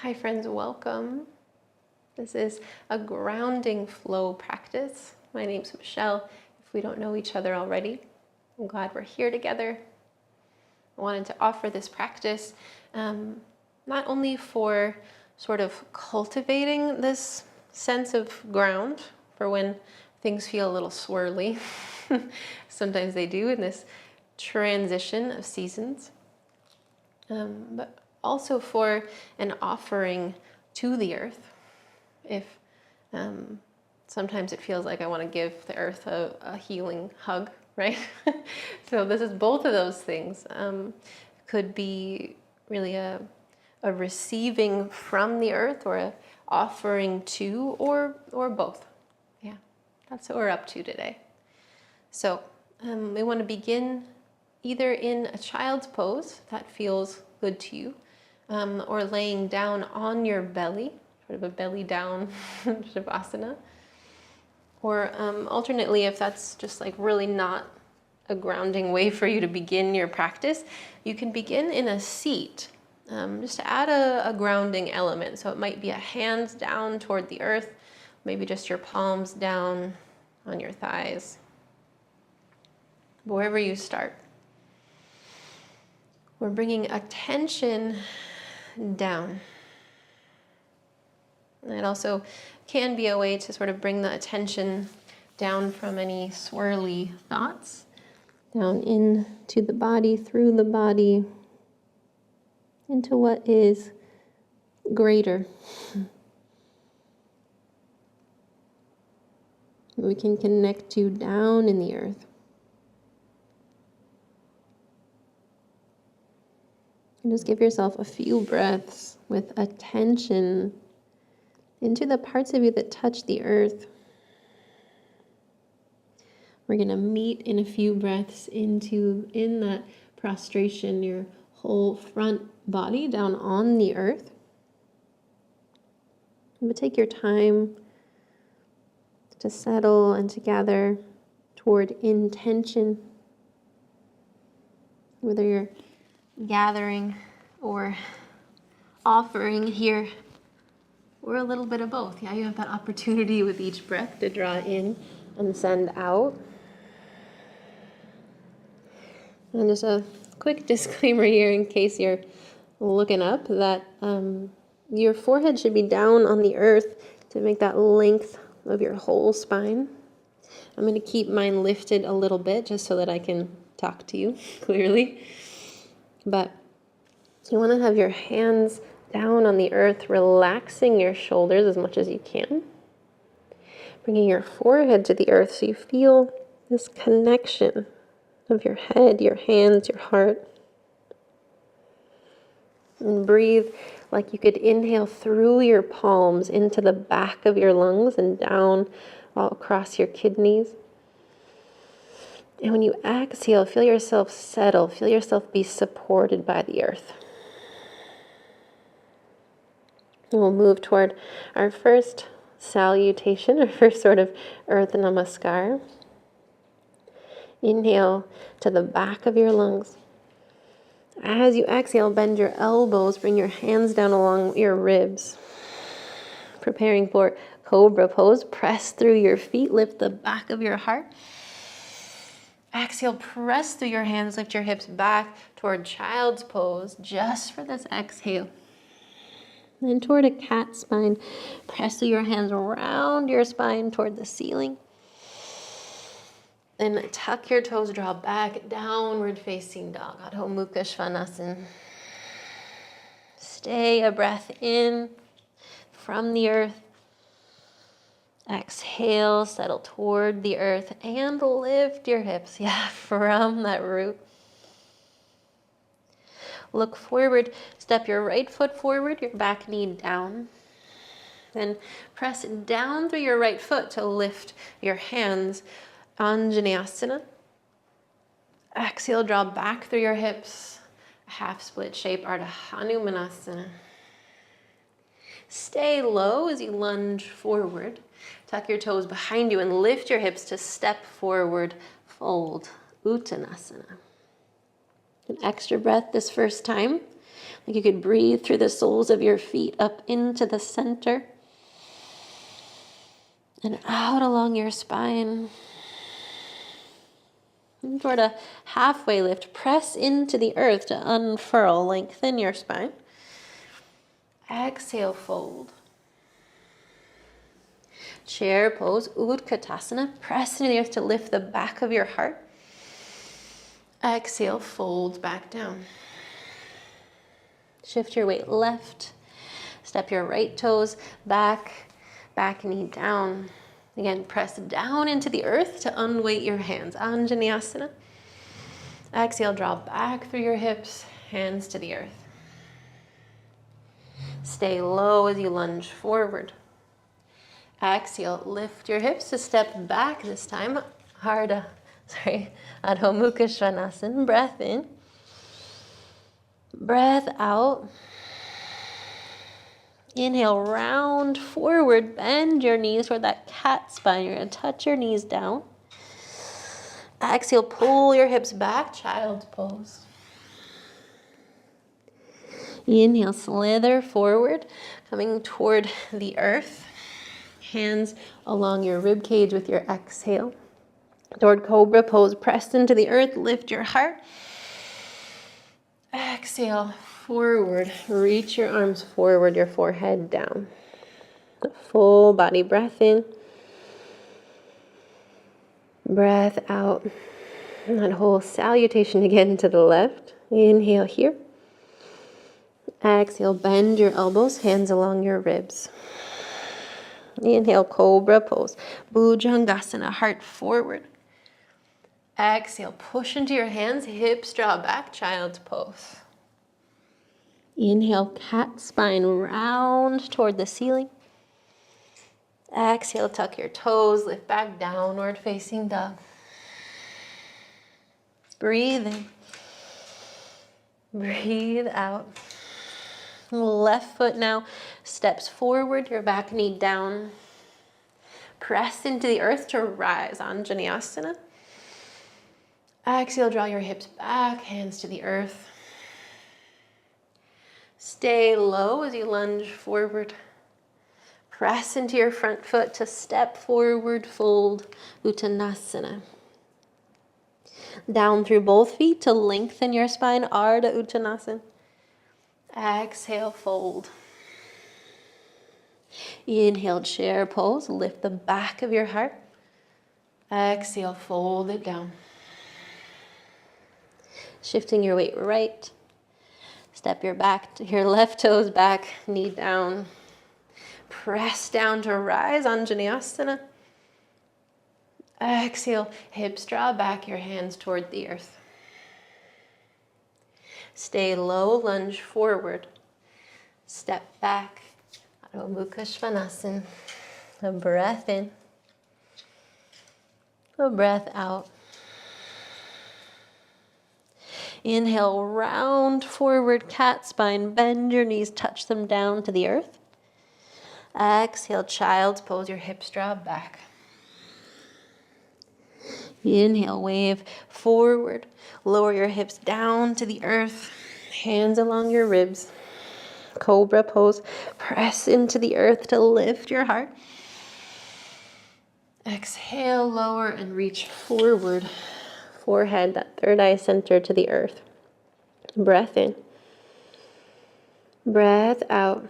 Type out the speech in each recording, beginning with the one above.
Hi friends, welcome. This is a grounding flow practice. My name's Michelle. If we don't know each other already, I'm glad we're here together. I wanted to offer this practice not only for sort of cultivating this sense of ground for when things feel a little swirly. Sometimes they do in this transition of seasons, but also for an offering to the earth. If sometimes it feels like I want to give the earth a healing hug, right? So this is both of those things. Could be really a receiving from the earth, or a offering to, or both. Yeah, that's what we're up to today. So we want to begin either in a child's pose that feels good to you, or laying down on your belly, sort of a belly down shavasana. Or alternately, if that's just like really not a grounding way for you to begin your practice, you can begin in a seat, just to add a grounding element. So it might be a hand down toward the earth, maybe just your palms down on your thighs, wherever you start. We're bringing attention down. And it also can be a way to sort of bring the attention down from any swirly thoughts, down into the body, through the body, into what is greater. We can connect you down in the earth. And just give yourself a few breaths with attention into the parts of you that touch the earth. We're going to meet in a few breaths in that prostration, your whole front body down on the earth. But take your time to settle and to gather toward intention, whether you're gathering or offering here, or a little bit of both. Yeah, you have that opportunity with each breath to draw in and send out. And just a quick disclaimer here in case you're looking up, that your forehead should be down on the earth to make that length of your whole spine. I'm going to keep mine lifted a little bit just so that I can talk to you clearly. But you want to have your hands down on the earth, relaxing your shoulders as much as you can. Bringing your forehead to the earth so you feel this connection of your head, your hands, your heart. And breathe like you could inhale through your palms into the back of your lungs and down all across your kidneys. And when you exhale, feel yourself settle, feel yourself be supported by the earth. And we'll move toward our first salutation, our first sort of earth namaskar. Inhale to the back of your lungs. As you exhale, bend your elbows, bring your hands down along your ribs. Preparing for cobra pose, press through your feet, lift the back of your heart. Exhale, press through your hands, lift your hips back toward child's pose, just for this exhale. Then toward a cat spine, press through your hands around your spine toward the ceiling. Then tuck your toes, draw back, downward facing dog, Adho Mukha Svanasana. Stay a breath in from the earth. Exhale, settle toward the earth and lift your hips, from that root. Look forward, step your right foot forward, your back knee down. Then press down through your right foot to lift your hands, Anjaneyasana. Exhale, draw back through your hips, half split shape, Ardha Hanumanasana. Stay low as you lunge forward. Tuck your toes behind you and lift your hips to step forward, fold, Uttanasana. An extra breath this first time. Like you could breathe through the soles of your feet up into the center and out along your spine. And toward a halfway lift, press into the earth to unfurl, lengthen your spine. Exhale, fold. Chair pose, Utkatasana. Press into the earth to lift the back of your heart. Exhale, fold back down. Shift your weight left. Step your right toes back, back knee down. Again, press down into the earth to unweight your hands. Anjaneyasana. Exhale, draw back through your hips, hands to the earth. Stay low as you lunge forward. Exhale, lift your hips to step back this time. Adho Mukha Svanasana. Breath in. Breath out. Inhale, round forward, bend your knees toward that cat spine. You're going to touch your knees down. Exhale, pull your hips back, child's pose. Inhale, slither forward, coming toward the earth. Hands along your rib cage with your exhale. Toward cobra pose, press into the earth, lift your heart. Exhale, forward, reach your arms forward, your forehead down. Full body breath in. Breath out. And that whole salutation again to the left. Inhale here. Exhale, bend your elbows, hands along your ribs. Inhale, cobra pose. Bhujangasana, heart forward. Exhale, push into your hands, hips draw back, child's pose. Inhale, cat spine, round toward the ceiling. Exhale, tuck your toes, lift back, downward facing dog. Breathe in. Breathe out. Left foot now steps forward, your back knee down. Press into the earth to rise, Anjaneyasana. Exhale, draw your hips back, hands to the earth. Stay low as you lunge forward. Press into your front foot to step forward, fold, Uttanasana. Down through both feet to lengthen your spine, Ardha Uttanasana. Exhale, fold. Inhale, chair pose, lift the back of your heart. Exhale, fold it down. Shifting your weight right. Step your left toes back, knee down. Press down to rise, Anjaneyasana. Exhale, hips draw back, your hands toward the earth. Stay low, lunge forward. Step back, Adho Mukha Svanasana. A breath in. A breath out. Inhale, round forward, cat spine. Bend your knees, touch them down to the earth. Exhale, child's pose, your hips draw back. Inhale, wave forward. Lower your hips down to the earth. Hands along your ribs. Cobra pose. Press into the earth to lift your heart. Exhale, lower and reach forward. Forehead, that third eye center to the earth. Breath in. Breath out.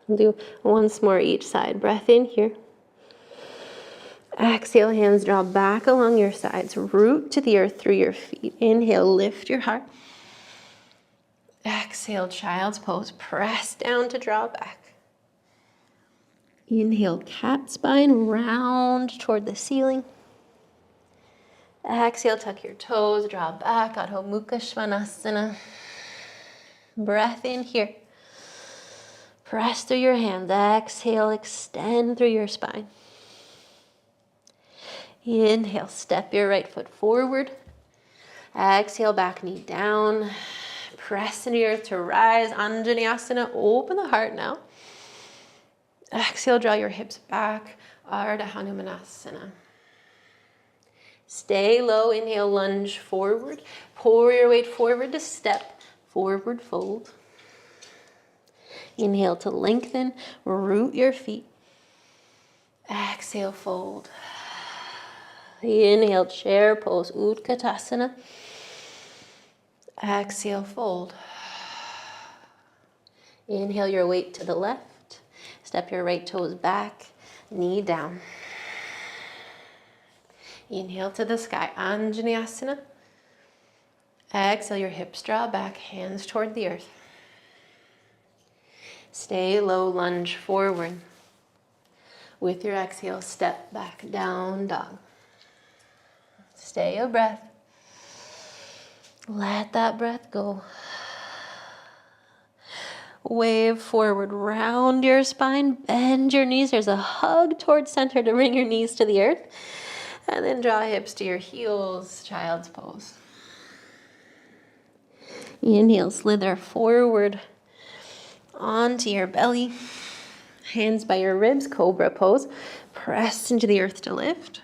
We'll do once more each side. Breath in here. Exhale, hands draw back along your sides. Root to the earth through your feet. Inhale, lift your heart. Exhale, child's pose. Press down to draw back. Inhale, cat spine, round toward the ceiling. Exhale, tuck your toes, draw back, Adho Mukha Svanasana. Breath in here. Press through your hands. Exhale, extend through your spine. Inhale, step your right foot forward. Exhale, back knee down. Press into the earth to rise, Anjaneyasana. Open the heart now. Exhale, draw your hips back, Ardha Hanumanasana. Stay low, inhale, lunge forward. Pour your weight forward to step forward fold. Inhale to lengthen, root your feet. Exhale, fold. Inhale, chair pose, Utkatasana. Exhale, fold. Inhale your weight to the left. Step your right toes back, knee down. Inhale to the sky, Anjaneyasana. Exhale, your hips draw back, hands toward the earth. Stay low, lunge forward. With your exhale, step back, down dog. Stay a breath. Let that breath go. Wave forward, round your spine, bend your knees. There's a hug towards center to bring your knees to the earth. And then draw hips to your heels, child's pose. Inhale, slither forward onto your belly. Hands by your ribs, cobra pose. Press into the earth to lift.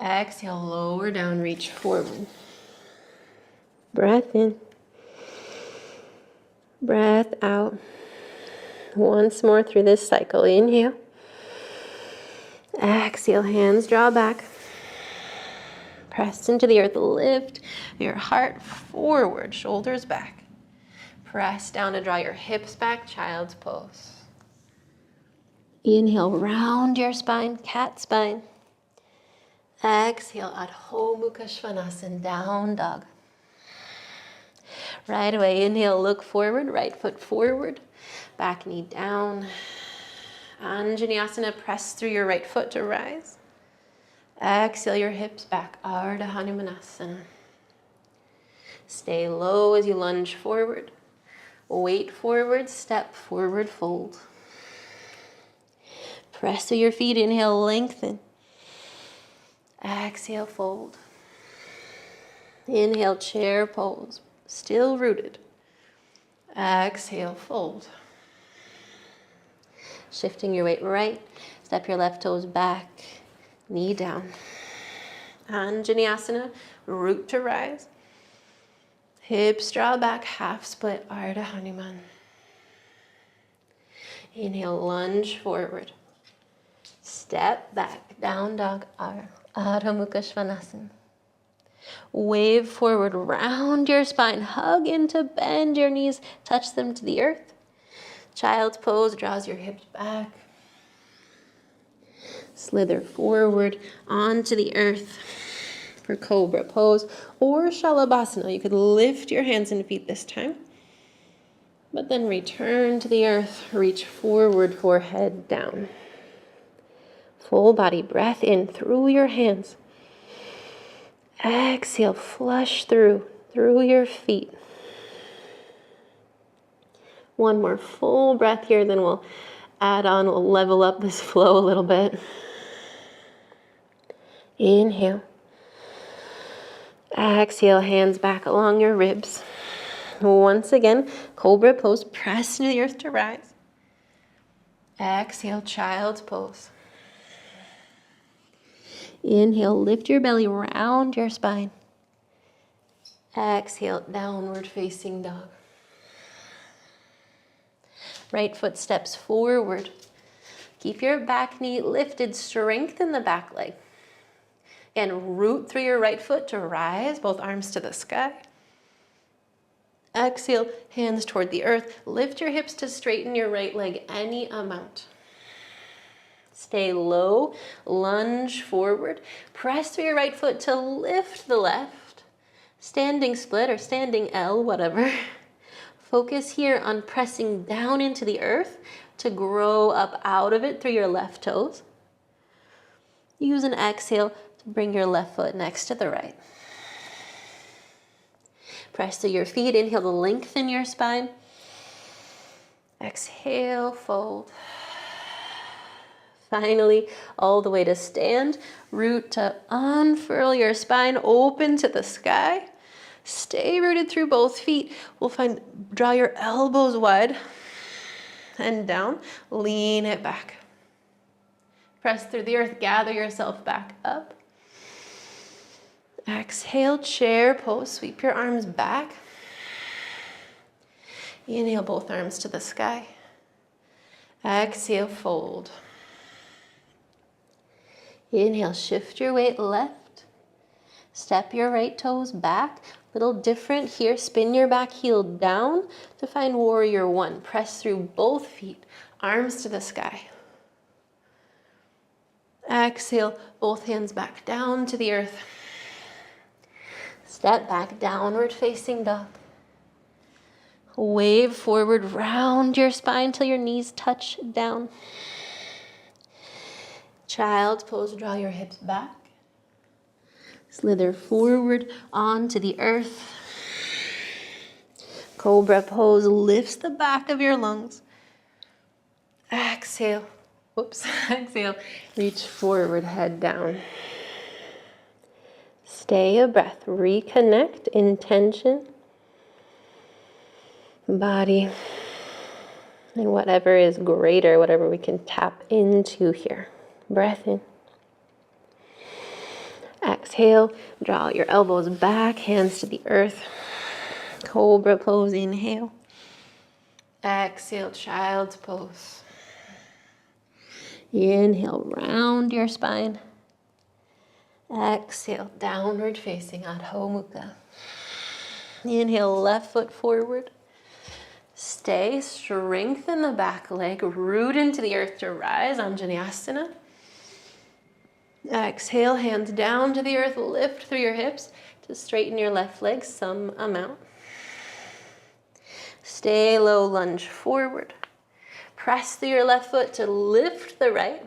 Exhale, lower down, reach forward. Breath in. Breath out. Once more through this cycle. Inhale. Exhale, hands draw back. Press into the earth, lift your heart forward, shoulders back. Press down to draw your hips back, child's pose. Inhale, round your spine, cat spine. Exhale, Adho Mukha Svanasana, down dog. Right away, inhale, look forward, right foot forward, back knee down. Anjaneyasana, press through your right foot to rise. Exhale your hips back, Ardha Hanumanasana. Stay low as you lunge forward. Weight forward, step forward, fold. Press through your feet, inhale, lengthen. Exhale, fold. Inhale, chair pose, still rooted. Exhale, fold. Shifting your weight right, step your left toes back, knee down. Anjaneyasana, root to rise. Hips draw back, half split, Ardha Hanuman. Inhale, lunge forward. Step back, down dog, Ardha Mukha Svanasana. Wave forward, round your spine, hug into bend your knees, touch them to the earth. Child's pose draws your hips back. Slither forward onto the earth for cobra pose or shalabhasana. You could lift your hands and feet this time, but then return to the earth, reach forward, forehead down. Full body breath in through your hands. Exhale, flush through your feet. One more full breath here, then we'll add on, we'll level up this flow a little bit. Inhale. Exhale, hands back along your ribs. Once again, cobra pose, press into the earth to rise. Exhale, child's pose. Inhale, lift your belly, round your spine. Exhale, downward facing dog. Right foot steps forward. Keep your back knee lifted, strengthen the back leg. And root through your right foot to rise, both arms to the sky. Exhale, hands toward the earth. Lift your hips to straighten your right leg any amount. Stay low, lunge forward. Press through your right foot to lift the left. Standing split or standing L, whatever. Focus here on pressing down into the earth to grow up out of it through your left toes. Use an exhale to bring your left foot next to the right. Press through your feet. Inhale to lengthen your spine. Exhale, fold. Finally, all the way to stand. Root to unfurl your spine, open to the sky. Stay rooted through both feet. Draw your elbows wide and down. Lean it back. Press through the earth, gather yourself back up. Exhale, chair pose, sweep your arms back. Inhale, both arms to the sky. Exhale, fold. Inhale, shift your weight left. Step your right toes back. Little different here. Spin your back heel down to find warrior one. Press through both feet, arms to the sky. Exhale, both hands back down to the earth. Step back, downward facing dog. Wave forward, round your spine till your knees touch down. Child's pose, draw your hips back. Slither forward onto the earth. Cobra pose lifts the back of your lungs. Exhale. Whoops. Exhale. Reach forward, head down. Stay a breath. Reconnect. Intention. Body. And whatever is greater, whatever we can tap into here. Breath in. Exhale. Draw your elbows back, hands to the earth. Cobra pose. Inhale. Exhale. Child's pose. Inhale, round your spine. Exhale, downward facing Adho Mukha. Inhale, left foot forward. Stay, strengthen the back leg, root into the earth to rise, Anjaneyasana. Exhale, hands down to the earth, lift through your hips to straighten your left leg some amount. Stay low, lunge forward. Press through your left foot to lift the right.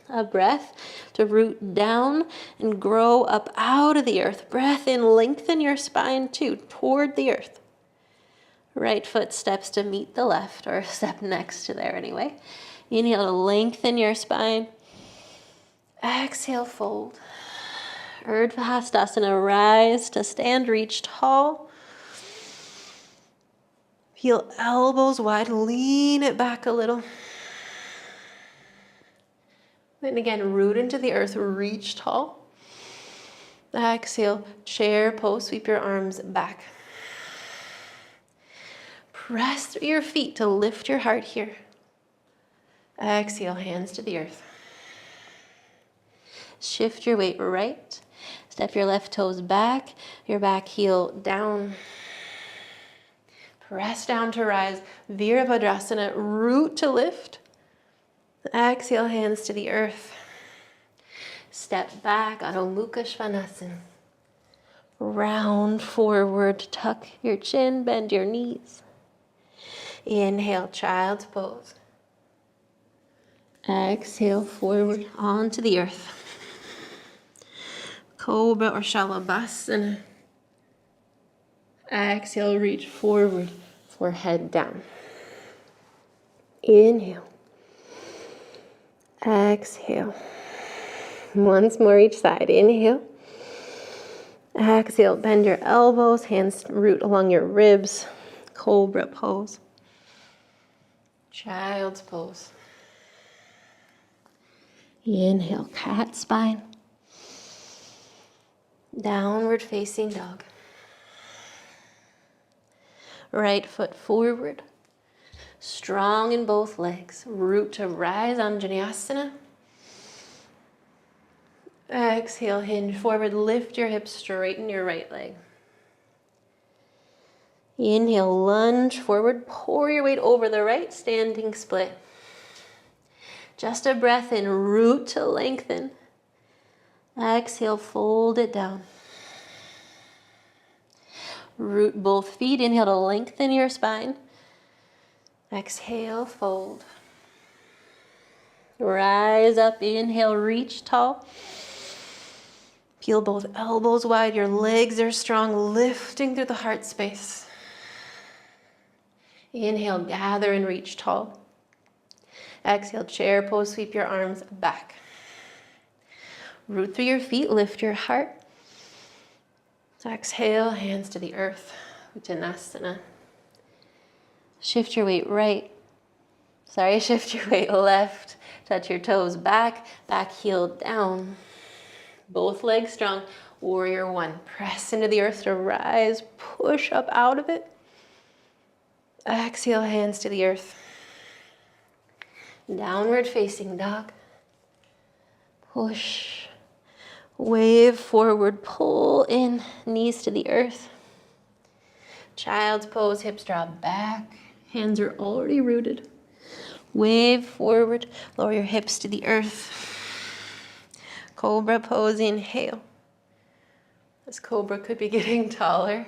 A breath to root down and grow up out of the earth. Breath in, lengthen your spine too, toward the earth. Right foot steps to meet the left, or step next to there anyway. Inhale to lengthen your spine. Exhale, fold. Urdhva Hastasana, rise to stand, reach tall. Heel elbows wide, lean it back a little. Then again, root into the earth, reach tall. Exhale, chair pose, sweep your arms back. Press through your feet to lift your heart here. Exhale, hands to the earth. Shift your weight right. Step your left toes back, your back heel down. Press down to rise, Virabhadrasana, root to lift. Exhale, hands to the earth. Step back, Adho Mukha Svanasana. Round forward, tuck your chin, bend your knees. Inhale, child's pose. Exhale, forward onto the earth. Cobra or Shalabhasana. Exhale, reach forward, forehead down. Inhale. Exhale. Once more each side. Inhale. Exhale, bend your elbows, hands root along your ribs. Cobra pose. Child's pose. Inhale, cat spine. Downward facing dog. Right foot forward. Strong in both legs. Root to rise, Anjaneyasana. Exhale, hinge forward. Lift your hips, straighten your right leg. Inhale, lunge forward. Pour your weight over the right, standing split. Just a breath in, root to lengthen. Exhale, fold it down. Root both feet. Inhale to lengthen your spine. Exhale, fold. Rise up, inhale, reach tall. Peel both elbows wide, your legs are strong, lifting through the heart space. Inhale, gather and reach tall. Exhale, chair pose, sweep your arms back. Root through your feet, lift your heart. Exhale, hands to the earth, Uttanasana. Shift your weight shift your weight left. Touch your toes back, back heel down. Both legs strong, warrior one. Press into the earth to rise, push up out of it. Exhale, hands to the earth. Downward facing dog. Push. Wave forward, pull in, knees to the earth. Child's pose, hips drop back. Hands are already rooted. Wave forward, lower your hips to the earth. Cobra pose, inhale. This cobra could be getting taller.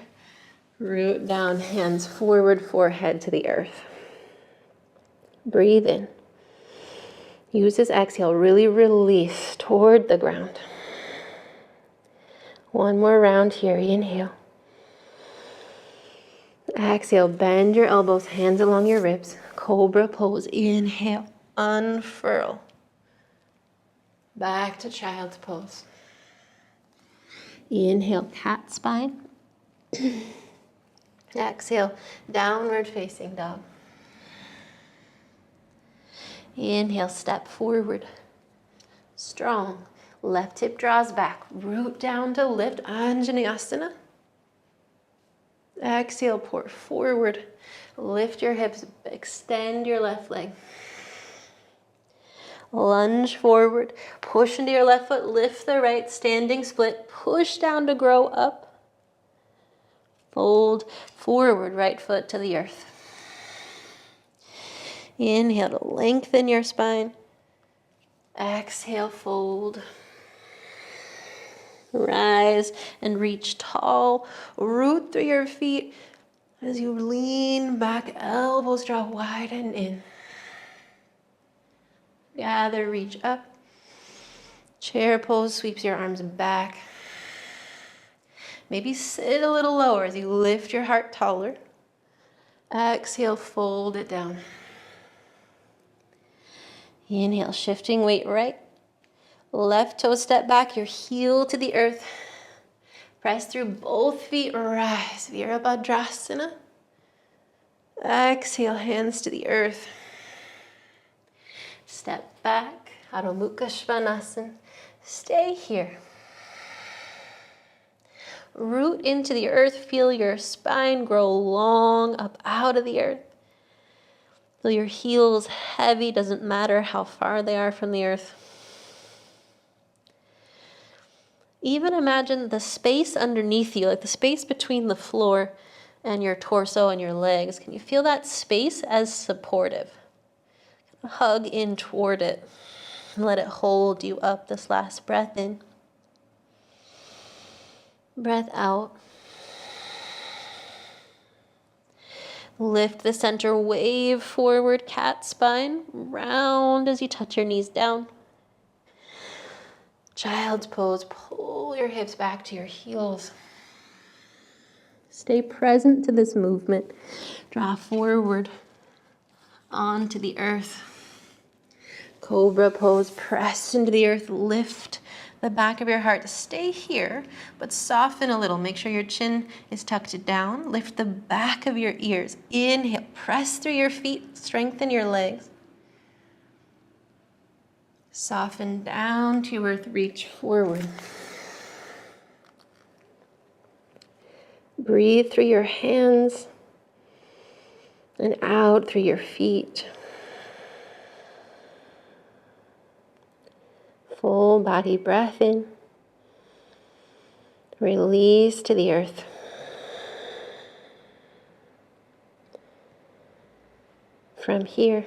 Root down, hands forward, forehead to the earth. Breathe in. Use this exhale, really release toward the ground. One more round here, inhale. Exhale, bend your elbows, hands along your ribs. Cobra pose, inhale, unfurl. Back to child's pose. Inhale, cat spine. Exhale, downward facing dog. Inhale, step forward. Strong. Left hip draws back. Root down to lift, Anjaneyasana. Exhale, pour forward. Lift your hips, extend your left leg. Lunge forward, push into your left foot, lift the right, standing split, push down to grow up. Fold forward, right foot to the earth. Inhale to lengthen your spine. Exhale, fold. Rise and reach tall. Root through your feet as you lean back, elbows draw wide and in. Gather, reach up. Chair pose sweeps your arms back. Maybe sit a little lower as you lift your heart taller. Exhale, fold it down. Inhale, shifting weight right. Left toe step back, your heel to the earth. Press through both feet, rise, Virabhadrasana. Exhale, hands to the earth. Step back, Adho Mukha Svanasana. Stay here. Root into the earth, feel your spine grow long up out of the earth. Feel your heels heavy, doesn't matter how far they are from the earth. Even imagine the space underneath you, like the space between the floor and your torso and your legs. Can you feel that space as supportive? Hug in toward it. Let it hold you up this last breath in. Breath out. Lift the center, wave forward, cat spine. Round as you touch your knees down. Child's pose, pull your hips back to your heels. Stay present to this movement. Draw forward onto the earth. Cobra pose, press into the earth, lift the back of your heart. Stay here, but soften a little. Make sure your chin is tucked down. Lift the back of your ears. Inhale, press through your feet, strengthen your legs. Soften down to earth, reach forward. Breathe through your hands and out through your feet. Full body breath in. Release to the earth. From here,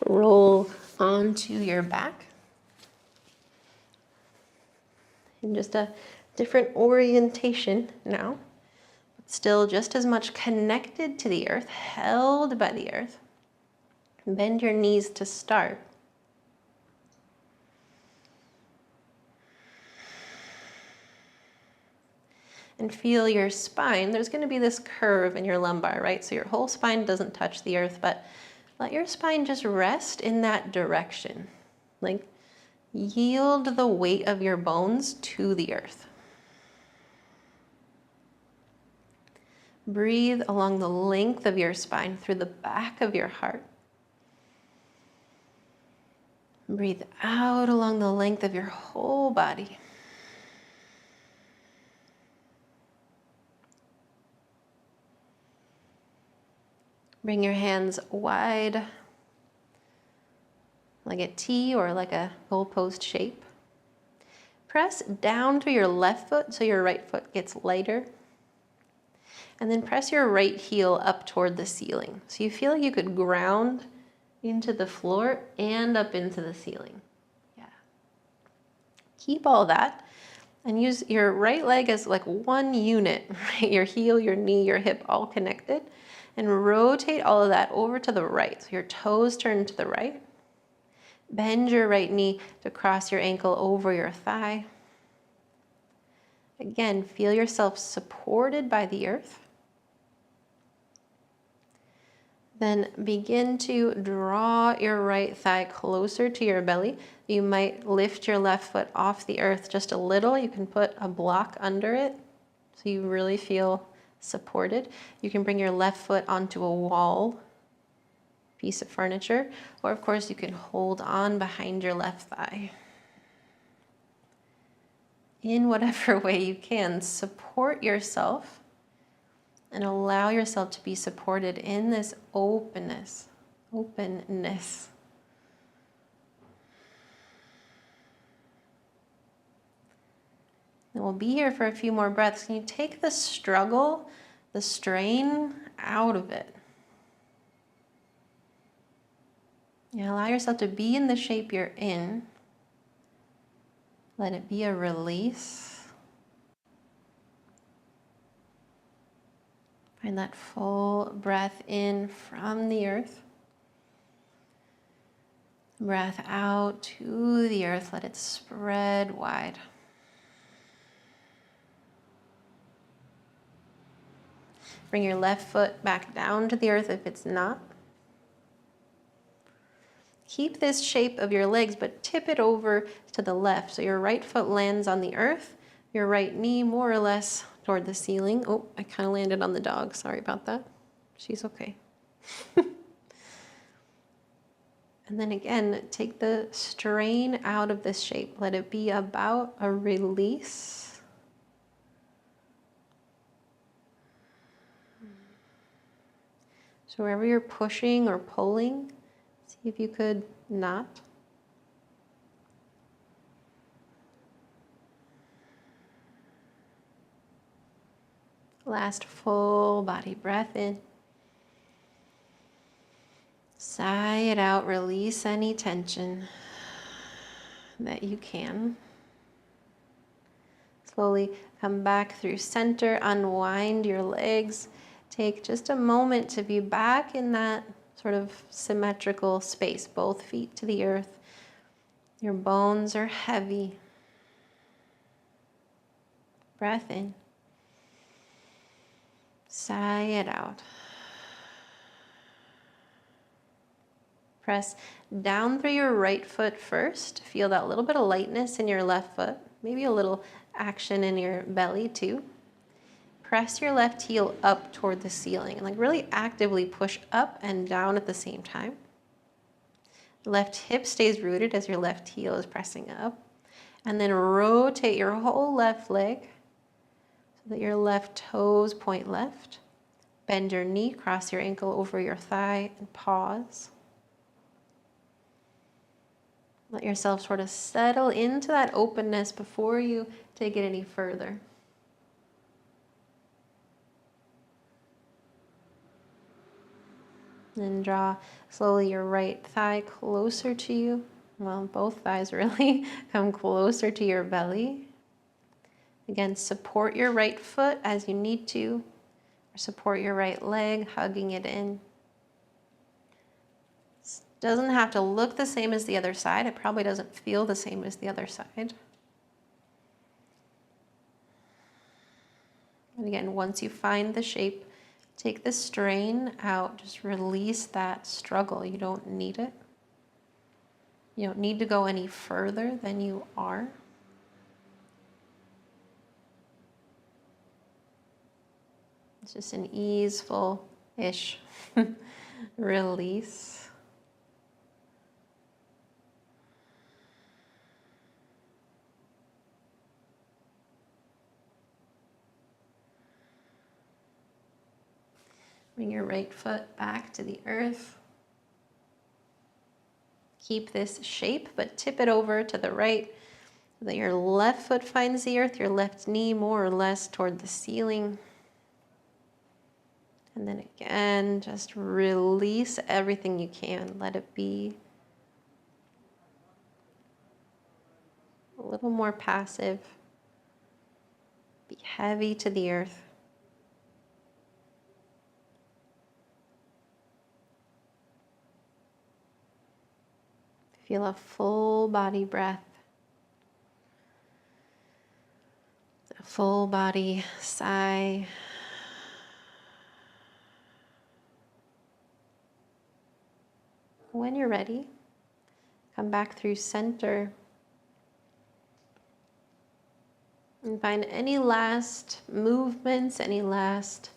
roll onto your back. In just a different orientation now, but still just as much connected to the earth, held by the earth. Bend your knees to start. And feel your spine. There's going to be this curve in your lumbar, right? So your whole spine doesn't touch the earth, but let your spine just rest in that direction. Like, yield the weight of your bones to the earth. Breathe along the length of your spine through the back of your heart. Breathe out along the length of your whole body. Bring your hands wide, like a T or like a goalpost shape. Press down to your left foot so your right foot gets lighter. And then press your right heel up toward the ceiling. So you feel like you could ground into the floor and up into the ceiling. Yeah. Keep all that and use your right leg as like one unit, right? Your heel, your knee, your hip all connected. And rotate all of that over to the right. So your toes turn to the right. Bend your right knee to cross your ankle over your thigh. Again, feel yourself supported by the earth. Then begin to draw your right thigh closer to your belly. You might lift your left foot off the earth just a little. You can put a block under it so you really feel supported. You can bring your left foot onto a wall, piece of furniture, or of course you can hold on behind your left thigh. In whatever way you can, support yourself and allow yourself to be supported in this openness. And we'll be here for a few more breaths. Can you take the struggle, the strain out of it? You allow yourself to be in the shape you're in. Let it be a release. Find that full breath in from the earth. Breath out to the earth. Let it spread wide. Bring your left foot back down to the earth if it's not. Keep this shape of your legs, but tip it over to the left. So your right foot lands on the earth, your right knee more or less toward the ceiling. Oh, I kind of landed on the dog. Sorry about that. She's okay. And then again, take the strain out of this shape. Let it be about a release. So wherever you're pushing or pulling, see if you could not. Last full body breath in. Sigh it out, release any tension that you can. Slowly come back through center, unwind your legs. Take just a moment to be back in that sort of symmetrical space, both feet to the earth. Your bones are heavy. Breath in. Sigh it out. Press down through your right foot first. Feel that little bit of lightness in your left foot. Maybe a little action in your belly too. Press your left heel up toward the ceiling and like really actively push up and down at the same time. Left hip stays rooted as your left heel is pressing up. And then rotate your whole left leg so that your left toes point left. Bend your knee, cross your ankle over your thigh, and pause. Let yourself sort of settle into that openness before you take it any further. Then draw slowly your right thigh closer to you. Well, both thighs really come closer to your belly. Again, support your right foot as you need to, or support your right leg, hugging it in. It doesn't have to look the same as the other side. It probably doesn't feel the same as the other side. And again, once you find the shape, take the strain out. Just release that struggle. You don't need it. You don't need to go any further than you are. It's just an easeful-ish release. Bring your right foot back to the earth. Keep this shape, but tip it over to the right so that your left foot finds the earth, your left knee more or less toward the ceiling. And then again, just release everything you can. Let it be a little more passive. Be heavy to the earth. Feel a full body breath. A full body sigh. When you're ready, come back through center and find any last movements, any last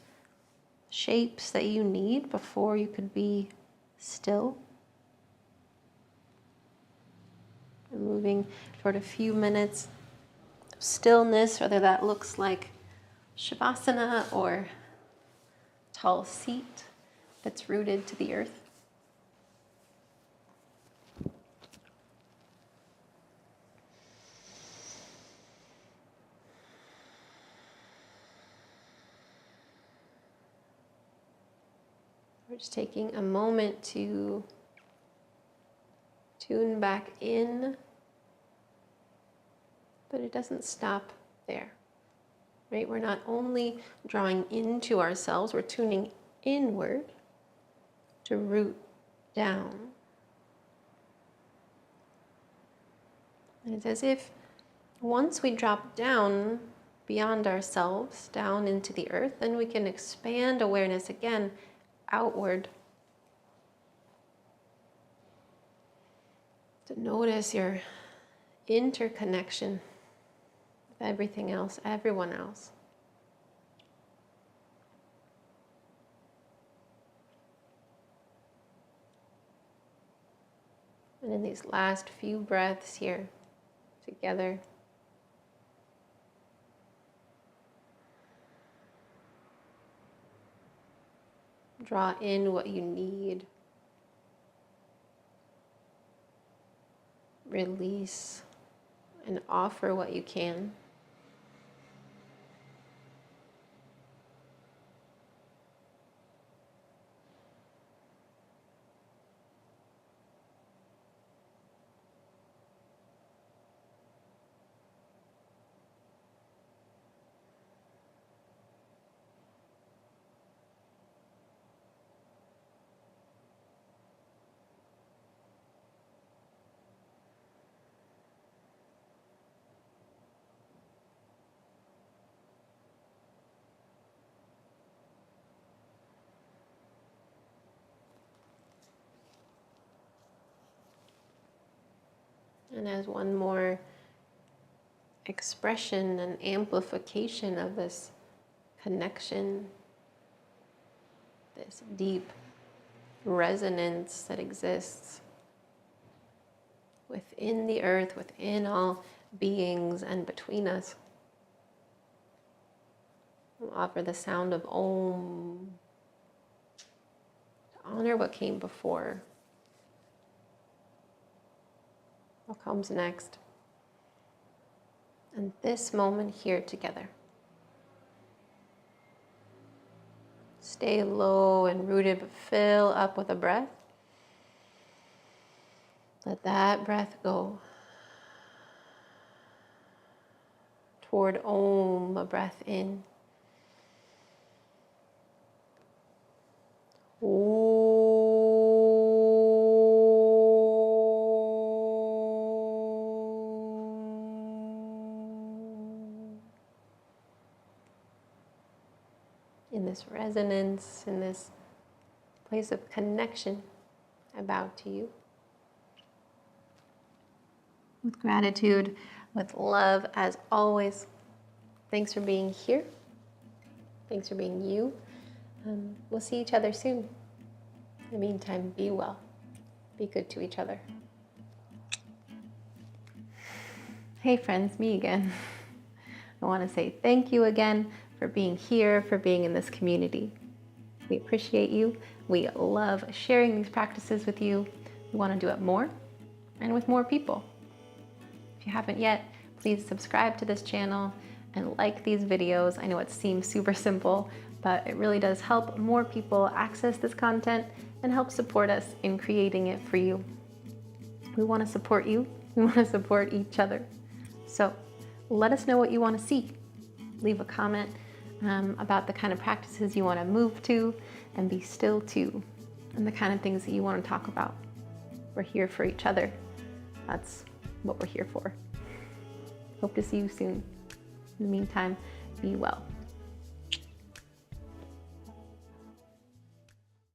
shapes that you need before you could be still. And moving toward a few minutes of stillness, whether that looks like Shavasana or tall seat that's rooted to the earth. We're just taking a moment to tune back in, but it doesn't stop there, right? We're not only drawing into ourselves, we're tuning inward to root down. And it's as if once we drop down beyond ourselves, down into the earth, then we can expand awareness again outward. To notice your interconnection with everything else, everyone else. And in these last few breaths here together, draw in what you need. Release and offer what you can. And as one more expression and amplification of this connection, this deep resonance that exists within the earth, within all beings and between us. We'll offer the sound of Om to honor what came before. What comes next? And this moment here together. Stay low and rooted, but fill up with a breath. Let that breath go toward Om, a breath in. In this resonance, in this place of connection, I bow to you. With gratitude, with love, as always. Thanks for being here. Thanks for being you. We'll see each other soon. In the meantime, be well. Be good to each other. Hey friends, me again. I want to say thank you again for being here, for being in this community. We appreciate you. We love sharing these practices with you. We want to do it more and with more people. If you haven't yet, please subscribe to this channel and like these videos. I know it seems super simple, but it really does help more people access this content and help support us in creating it for you. We want to support you. We want to support each other. So let us know what you want to see. Leave a comment about the kind of practices you want to move to and be still to, and the kind of things that you want to talk about. We're here for each other. That's what we're here for. Hope to see you soon. In the meantime, be well.